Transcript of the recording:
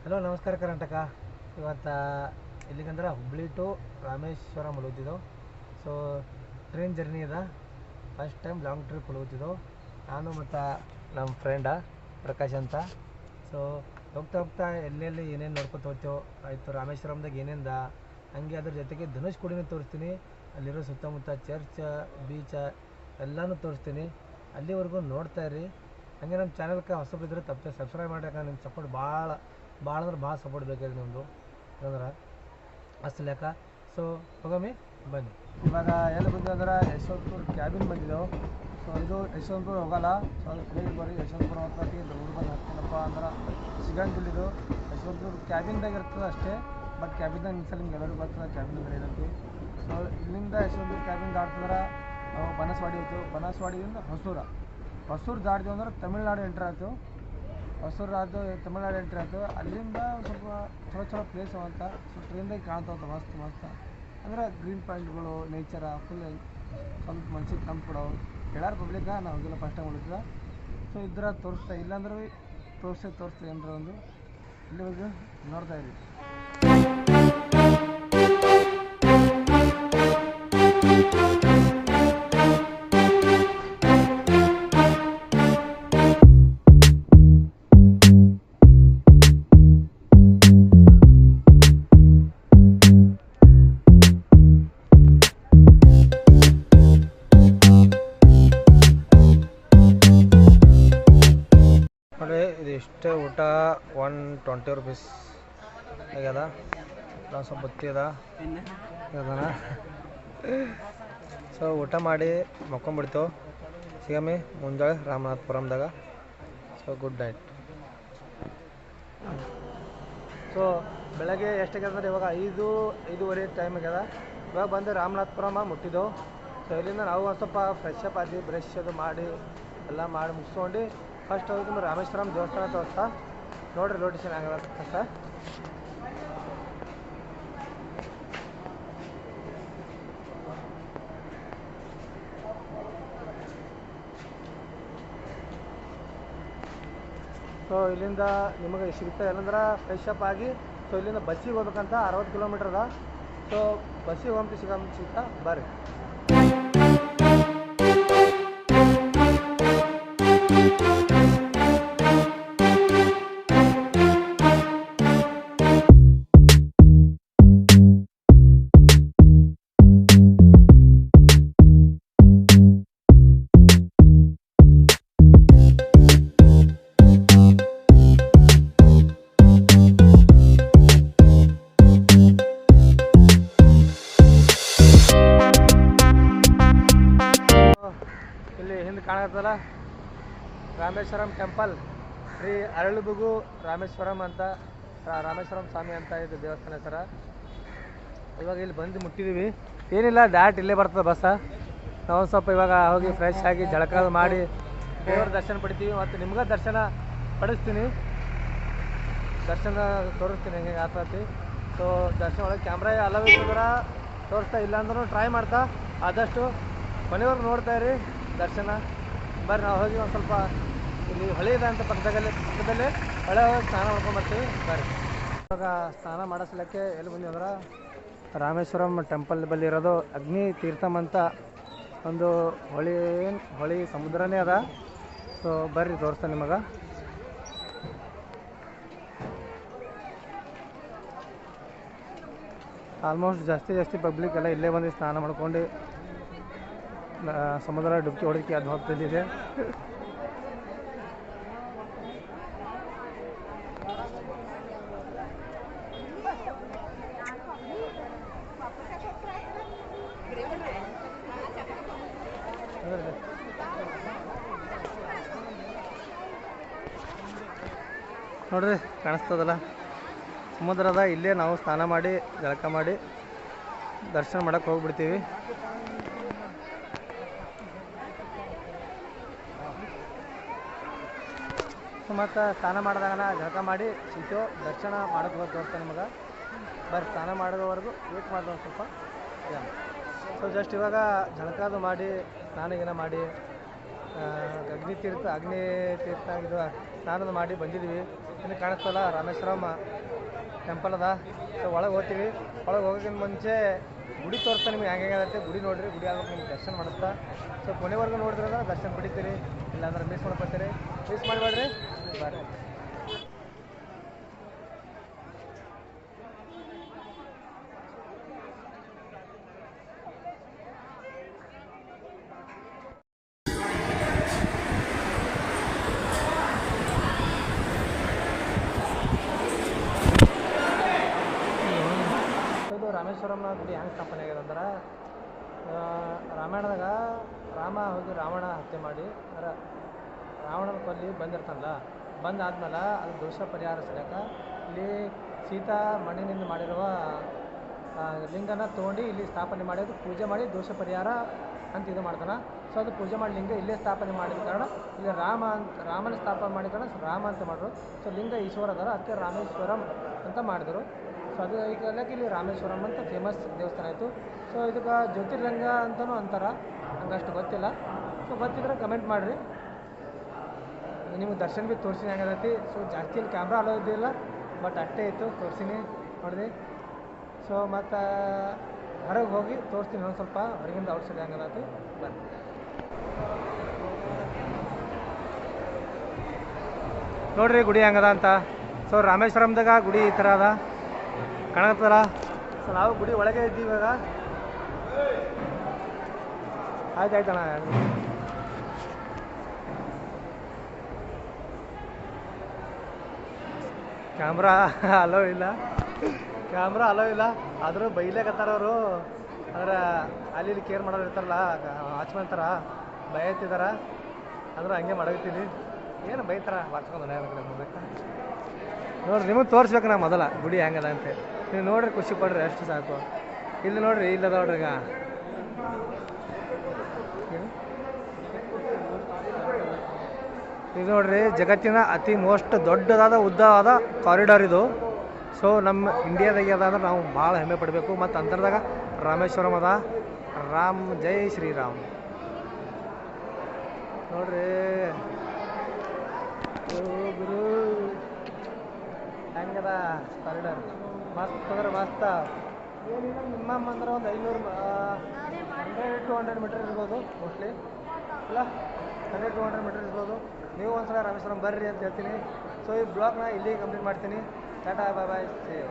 Hello ನಮಸ್ಕಾರ ಕರ್ನಾಟಕ. ಇವತ್ತು ಎಲ್ಲಿಗಂದ್ರೆ Hubballi to Rameswaram ಹೋಗ್ತಿದ್ದೆವು. ಸೊ ಟ್ರೈನ್ ಜರ್ನಿ ಅದ, ಫಸ್ಟ್ ಟೈಮ್ ಲಾಂಗ್ ಟ್ರಿಪ್ ಹೋಗ್ತಿದ್ದೆವು ನಾನು ಮತ್ತು ನಮ್ಮ ಫ್ರೆಂಡ ಪ್ರಕಾಶ್ ಅಂತ. ಸೊ ಹೋಗ್ತಾ ಹೋಗ್ತಾ ಎಲ್ಲೆಲ್ಲಿ ಏನೇನು ನೋಡ್ಕೊತ ಹೋಗ್ತೇವೆ ಆಯಿತು. ರಾಮೇಶ್ವರಂದಾಗ ಏನೇಂದ ಹಂಗೆ ಅದ್ರ ಜೊತೆಗೆ ಧನುಷ್ಕೋಡಿನೂ ತೋರಿಸ್ತೀನಿ, ಅಲ್ಲಿರೋ ಸುತ್ತಮುತ್ತ ಚರ್ಚ್ ಬೀಚ ಎಲ್ಲನೂ ತೋರಿಸ್ತೀನಿ. ಅಲ್ಲಿವರೆಗೂ ನೋಡ್ತಾ ಇರಿ. ಹಾಗೆ ನಮ್ಮ ಚಾನಲ್ಗೆ ಹೊಸಬಿದ್ರೆ ತಪ್ಪದೆ ಸಬ್ಸ್ಕ್ರೈಬ್ ಮಾಡಿ, ಯಾಕಂದ್ರೆ ನಿಮ್ಮ ಸಪೋರ್ಟ್ ಭಾಳ ಅಂದ್ರೆ ಭಾಳ ಸಪೋರ್ಟ್ ಬೇಕಾಗಿದೆ ನಿಮ್ಮದು, ಅಂದ್ರೆ ಅಷ್ಟು ಲೆಕ್ಕ. ಸೊ ಹೋಗಮ್ಮಿ ಬನ್ನಿ. ಇವಾಗ ಎಲ್ಲಿ ಬಂದಿದೆ ಅಂದ್ರೆ ಯಶವಂತಪುರ ಕ್ಯಾಬಿನ್ ಬಂದಿದ್ದೆವು. ಸೊ ಇದು ಯಶವಂತಪುರ ಹೋಗಲ್ಲ, ಸೊ ಹೇಗೆ ಬರ್ರಿ ಯಶವಂತಪುರ ಹೋಗ್ತೈತಿ ಊರು ಬಂದು ಹತ್ತಿನಪ್ಪ ಅಂದ್ರೆ ಸಿಗಂಗಿಲ್ಲ. ಇದು ಯಶವಂತಪುರ ಕ್ಯಾಬಿನ್ದಾಗ ಇರ್ತದೆ ಅಷ್ಟೇ, ಬಟ್ ಕ್ಯಾಬಿನ್ದಾಗ ನಿಲ್ಸಲ್ಲ, ನಿಮ್ಗೆ ಎಲ್ಲರಿಗೂ ಬರ್ತದೆ ಕ್ಯಾಬಿನ್ ಅಂದ್ರೆ ಏನಂತ. ಸೊ ಇಲ್ಲಿಂದ ಯಶವಂತಪುರ ಕ್ಯಾಬಿನ್ ದಾಟ್ತಂದ್ರೆ ನಾವು ಬನಸವಾಡಿ ಇತ್ತು, ಬನಸವಾಡಿಯಿಂದ ಹೊಸೂರು ದಾಟ್ತೀವಿ ಅಂದ್ರೆ ತಮಿಳ್ನಾಡು ಎಂಟ್ರ್ ಆಯ್ತು. ಹೊಸೂರು ಆಯ್ತು, ತಮಿಳ್ನಾಡು ಎಂಟ್ರಿ ಆಯ್ತು. ಅಲ್ಲಿಂದ ಸ್ವಲ್ಪ ಚಲೋ ಪ್ಲೇಸ್ ಅಂತ. ಸೊ ಟ್ರೈನ್ದಾಗ ಕಾಣ್ತಾವಂತ ಮಸ್ತ್ ಅಂದ್ರೆ ಗ್ರೀನ್ ಪಾಯಿಂಟ್ಗಳು, ನೇಚರ ಫುಲ್ ಸ್ವಲ್ಪ ಮನ್ಸಿಗೆ ತಂಪು ಕೊಡೋ ಹೇಳಾರ ಪಬ್ಲಿಕ್ಗ. ನಾವು ಹೋಗಿಲ್ಲ, ಫಸ್ಟ್ ಟೈಮ್ ಉಳಿತದ. ಸೊ ಇದ್ರ ತೋರಿಸ್ತಾ, ಇಲ್ಲಾಂದ್ರೆ ತೋರಿಸ್ತಾ ಏನಾರ ಒಂದು ಇಲ್ಲಿ ಹೋಗಿ ನೋಡ್ತಾ ಇರಿ. ನೋಡಿ ಇದು ಇಷ್ಟೇ ಊಟ 120 ರೂಪೀಸ್ ಆಗ್ಯದ. ನಾವು ಸ್ವಲ್ಪ ಬತ್ತಿ ಅದ ಅದನ. ಸೊ ಊಟ ಮಾಡಿ ಮಕ್ಕೊಂಬಿಡ್ತೇವೆ. ಸಿಗಮ್ಮಿ ಮುಂಜಾಳೆ ರಾಮನಾಥಪುರಂದಾಗ. So good night. ಸೊ ಬೆಳಗ್ಗೆ ಎಷ್ಟಾಗ್ಯದ ಇವಾಗ 5:30 ಟೈಮ್ ಆಗ್ಯದ. ಇವಾಗ ಬಂದು ರಾಮನಾಥಪುರಮ ಮುಟ್ಟಿದ್ದೆವು. ಸೊ ಇಲ್ಲಿಂದ ನಾವು ಒಂದು ಸ್ವಲ್ಪ ಫ್ರೆಶ್ ಅಪ್ ಆದ್ವಿ, ಬ್ರಷ್ ಅದು ಮಾಡಿ ಎಲ್ಲ ಮಾಡಿ ಮುಗಿಸ್ಕೊಂಡು ಫಸ್ಟ್ ಹೋಗಿ ರಾಮೇಶ್ವರಂ ದೇವಸ್ಥಾನ ತೋರಿಸ್ತಾ ನೋಡ್ರಿ ಲೊಕೇಶನ್ ಆಗಲ್ಲ ಅಂತ. ಸೊ ಇಲ್ಲಿಂದ ನಿಮಗೆ ಸಿಗುತ್ತೆ ಏನಂದ್ರೆ ಫ್ರೆಶ್ ಅಪ್ ಆಗಿ. ಸೊ ಇಲ್ಲಿಂದ ಬಸ್ಸಿಗೆ ಹೋಗ್ಬೇಕಂತ 60 ಕಿಲೋಮೀಟ್ರ್ ಅದ. ಸೊ ಬಸ್ಸಿಗೆ ಹೋಗ್ತಿ ಸಿಗ್ತಾ ಬರ್ರಿ. ಇಲ್ಲಿ ಹಿಂದೆ ಕಾಣತ್ತಲ್ಲ ರಾಮೇಶ್ವರಂ ಟೆಂಪಲ್, ಶ್ರೀ ಅರಳುಬುಗು ರಾಮೇಶ್ವರಂ ಅಂತ, ರಾಮೇಶ್ವರಂ ಸ್ವಾಮಿ ಅಂತ ಇದು ದೇವಸ್ಥಾನ ಹೆಸರ. ಇವಾಗ ಇಲ್ಲಿ ಬಂದು ಮುಟ್ಟಿದ್ದೀವಿ. ಏನಿಲ್ಲ, ದಾಟ್ ಇಲ್ಲೇ ಬರ್ತದೆ ಬಸ್ಸ. ನಾವು ಸ್ವಲ್ಪ ಇವಾಗ ಹೋಗಿ ಫ್ರೆಶ್ ಆಗಿ ಜಳಕ ಮಾಡಿ ದೇವರ ದರ್ಶನ ಪಡಿತೀವಿ. ಮತ್ತು ನಿಮ್ಗೆ ದರ್ಶನ ಪಡಿಸ್ತೀನಿ, ದರ್ಶನ ತೋರಿಸ್ತೀನಿ ಹೆಂಗೆ ಆಗ್ತೈತಿ. ಸೊ ದರ್ಶನ ಒಳಗೆ ಕ್ಯಾಮ್ರಾ ಅಲವ್ ಇದ್ರೆ ತೋರಿಸ್ತಾ, ಇಲ್ಲಾಂದ್ರೂ ಟ್ರೈ ಮಾಡ್ತಾ ಆದಷ್ಟು ಮನೆಯವ್ರು ನೋಡ್ತಾ ಇರಿ ದರ್ಶನ. ಬರ್ರಿ ನಾವು ಹೋಗಿ ಒಂದು ಸ್ವಲ್ಪ ಇಲ್ಲಿ ಹೊಳೆ ಇದೆ ಅಂತ ಪಕ್ಕದಲ್ಲೇ ಹೊಳೆ ಹೋಗಿ ಸ್ನಾನ ಮಾಡ್ಕೊಂಬರ್ತೀವಿ. ಬರ್ರಿ. ಇವಾಗ ಸ್ನಾನ ಮಾಡಿಸ್ಲಿಕ್ಕೆ ಎಲ್ಲಿ ಬಂದೀವಿ ಅಂದ್ರೆ ರಾಮೇಶ್ವರಂ ಟೆಂಪಲ್ ಬಳಿ ಇರೋದು ಅಗ್ನಿ ತೀರ್ಥಂ ಅಂತ ಒಂದು ಹೊಳೆ ಸಮುದ್ರನೇ ಅದ. ಸೊ ಬರ್ರಿ ತೋರಿಸ್ತಾನೆ ನಿಮಗೆ. ಆಲ್ಮೋಸ್ಟ್ ಜಾಸ್ತಿ ಪಬ್ಲಿಕ್ ಎಲ್ಲ ಇಲ್ಲೇ ಬಂದು ಸ್ನಾನ ಮಾಡ್ಕೊಂಡು ಸಮುದ್ರ ಡುಬ್ಕಿ ಹೊಡಿಕೆ ಅದು ಹೋಗ್ತಿದ್ದಿದೆ. ನೋಡ್ರಿ ಕಾಣಿಸ್ತದಲ್ಲ ಸಮುದ್ರದ. ಇಲ್ಲೇ ನಾವು ಸ್ನಾನ ಮಾಡಿ ಜಳಕ ಮಾಡಿ ದರ್ಶನ ಮಾಡಕ್ಕೆ ಹೋಗ್ಬಿಡ್ತೀವಿ. ಮತ್ತು ಸ್ನಾನ ಮಾಡಿದಾಗನ ಜಳಕ ಮಾಡಿ ಸಿಗ್ತೇವೆ, ದರ್ಶನ ಮಾಡೋಕ್ಕೆ ಹೋಗಿ ತೋರಿಸ್ತಾನೆ ನಿಮಗೆ. ಬರ್ರಿ ಸ್ನಾನ ಮಾಡೋವರೆಗೂ ವೇಟ್ ಮಾಡಿದೆ ಒಂದು ಸ್ವಲ್ಪ. ಸೊ ಜಸ್ಟ್ ಇವಾಗ ಜಳಕದು ಮಾಡಿ ಸ್ನಾನ ಮಾಡಿ ಅಗ್ನಿ ತೀರ್ಥ ಇದು ಸ್ನಾನದ ಮಾಡಿ ಬಂದಿದ್ದೀವಿ. ಇಲ್ಲಿ ಕಾಣಿಸ್ತಲ್ಲ ರಾಮೇಶ್ವರಂ ಟೆಂಪಲ್ ಅದ. ಸೊ ಒಳಗೆ ಹೋಗ್ತೀವಿ. ಒಳಗೆ ಹೋಗೋಕ್ಕಿಂತ ಮುಂಚೆ ಗುಡಿ ತೋರಿಸ್ತಾ ನಿಮ್ಗೆ ಹೆಂಗೆ ಆಗತ್ತೆ. ಗುಡಿ ನೋಡಿರಿ, ಗುಡಿ ಆಗೋಕೆ ನಿಮ್ಗೆ ದರ್ಶನ ಮಾಡಿಸ್ತಾ. ಸೊ ಕೊನೆವರೆಗೂ ನೋಡಿದ್ರೆ ದರ್ಶನ ಪಡಿತೀರಿ, ಇಲ್ಲಾಂದ್ರೆ ಮಿಸ್ ಮಾಡ್ಕೊತೀರಿ. ಮಿಸ್ ಮಾಡಬೇಡ್ರಿ, ಬರ್ರಿ. ಇದು ರಾಮೇಶ್ವರಂನ ಗುಡಿ ಹೆಂಗೆ ಸ್ಥಾಪನೆ ಆಗಿದೆ ಅಂದ್ರೆ, ರಾಮಾಯಣದಾಗ ರಾಮ ಹೋಗಿ ರಾವಣ ಹತ್ಯೆ ಮಾಡಿ ರಾವಣನ ಕೊಲ್ಲಿ ಬಂದಿರ್ತಾನಲ್ಲ, ಬಂದಾದ್ಮೇಲೆ ಅದು ದೋಷ ಪರಿಹಾರ ಸಲಕ ಇಲ್ಲಿ ಸೀತಾ ಮಣ್ಣಿನಿಂದ ಮಾಡಿರುವ ಲಿಂಗನ ತೊಗೊಂಡು ಇಲ್ಲಿ ಸ್ಥಾಪನೆ ಮಾಡಿ ಅದು ಪೂಜೆ ಮಾಡಿ ದೋಷ ಪರಿಹಾರ ಅಂತ ಇದು ಮಾಡ್ತಾನೆ. ಸೊ ಅದು ಪೂಜೆ ಮಾಡಿ ಲಿಂಗ ಇಲ್ಲೇ ಸ್ಥಾಪನೆ ಮಾಡಿದ ಕಾರಣ ಇಲ್ಲಿ ರಾಮನ ಸ್ಥಾಪನೆ ಮಾಡಿದ ಕಾರಣ ರಾಮ ಅಂತ ಮಾಡಿದ್ರು. ಸೊ ಲಿಂಗ ಈಶ್ವರ ಅದರ, ಅದಕ್ಕೆ ರಾಮೇಶ್ವರಂ ಅಂತ ಮಾಡಿದರು. ಸೊ ಅದು ಈಗ ಇಲ್ಲಿ ರಾಮೇಶ್ವರಂ ಅಂತ ಫೇಮಸ್ ದೇವಸ್ಥಾನ ಆಯಿತು. ಸೊ ಇದಕ್ಕೆ ಜ್ಯೋತಿರ್ಲಿಂಗ ಅಂತಲೂ ಅಂತಾರೆ, ಹಂಗಷ್ಟು ಗೊತ್ತಿಲ್ಲ. ಸೊ ಗೊತ್ತಿದ್ರೆ ಕಮೆಂಟ್ ಮಾಡಿರಿ. ನಿಮ್ಗೆ ದರ್ಶನ ಭೀ ತೋರಿಸಿನಿ ಹೆಂಗದೈತಿ. ಸೊ ಜಾಸ್ತಿ ಇಲ್ಲಿ ಕ್ಯಾಮ್ರಾ ಅಲೋ ಇದ್ದಿಲ್ಲ, ಬಟ್ ಅಷ್ಟೇ ಇತ್ತು, ತೋರಿಸಿನಿ ನೋಡಿದೆ. ಸೊ ಮತ್ತು ಹೊರಗೆ ಹೋಗಿ ತೋರಿಸ್ತೀನಿ ಒಂದು ಸ್ವಲ್ಪ ಹೊರಗಿಂದ ಔಟ್ಸೈಡ್ ಹೆಂಗದೈತಿ ಬನ್ನಿ. ನೋಡ್ರಿ ಗುಡಿ ಹೆಂಗದ ಅಂತ. ಸೊ ರಾಮೇಶ್ವರಂದಾಗ ಗುಡಿ ಈ ಥರ ಅದ ಕಾಣತ್ತಲ್ಲ. ಸೊ ನಾವು ಗುಡಿ ಒಳಗೆ ಇದ್ದೀವಿ ಇವಾಗ. ಆಯ್ತಾಯ್ತಣ್ಣ. ಕ್ಯಾಮ್ರಾ ಅಲೋ ಇಲ್ಲ, ಆದರೂ ಬೈಲೇಕತ್ತಾರ ಅವರು. ಅಂದ್ರೆ ಅಲ್ಲಿ ಕೇರ್ ಮಾಡೋರು ಇರ್ತಾರಲ್ಲ, ವಾಚ್ಮನ್ ಥರ ಬೈತಿದಾರ. ಅಂದ್ರೆ ಹಂಗೆ ಮಾಡಕತ್ತೀನಿ. ಏನು ಬೈತಾರ ವಾಚ್ಕೊಂಡು ನೋಡ್ಬೇಕು. ನೋಡ್ರಿ, ನಿಮಗೆ ತೋರಿಸ್ಬೇಕು ನಾ ಮೊದಲ ಗುಡಿ ಹೆಂಗದ ಅಂತ. ನೀವು ನೋಡ್ರಿ, ಖುಷಿ ಪಡ್ರಿ, ಅಷ್ಟು ಸಾಕು. ಇಲ್ಲಿ ನೋಡ್ರಿ, ಇಲ್ಲದ ನೋಡ್ರಿ. ಈಗ ಇದು ನೋಡ್ರಿ, ಜಗತ್ತಿನ ಅತಿ ಮೋಸ್ಟ್ ದೊಡ್ಡದಾದ ಉದ್ದವಾದ ಕಾರಿಡಾರ್ ಇದು. ಸೊ ನಮ್ಮ ಇಂಡಿಯಾದಾಗೆ ಅದಂದ್ರೆ ನಾವು ಭಾಳ ಹೆಮ್ಮೆ ಪಡಬೇಕು. ಮತ್ತು ಅಂತರದಾಗ ರಾಮೇಶ್ವರಂ ಅದ. ರಾಮ್ ಜೈ ಶ್ರೀರಾಮ್. ನೋಡ್ರಿ ಗುರು ಹೆಂಗದ ಕಾರಿಡಾರ್, ಮಸ್ತ್ ಅಂದ್ರೆ ಮಸ್ತ. ಏನಿಲ್ಲ ಮಿನಿಮಮ್ ಅಂದ್ರೆ ಒಂದು 100-200 ಮೀಟರ್ ಇರ್ಬೋದು ಮೋಸ್ಟ್ಲಿ, ಇಲ್ಲ 100-200 ಮೀಟರ್ ಇರ್ಬೋದು. ನೀವು ಒಂದ್ಸಲ ರಾಮೇಶ್ವರಂ ಬರ್ರಿ ಅಂತ ಹೇಳ್ತೀನಿ. ಸೊ ಈ ಬ್ಲಾಗ್ನ ಇಲ್ಲಿ ಕಂಪ್ಲೀಟ್ ಮಾಡ್ತೀನಿ. ಟಾಟಾ, ಬಾಯ್ ಬಾಯ್, ಸಿ ಯು.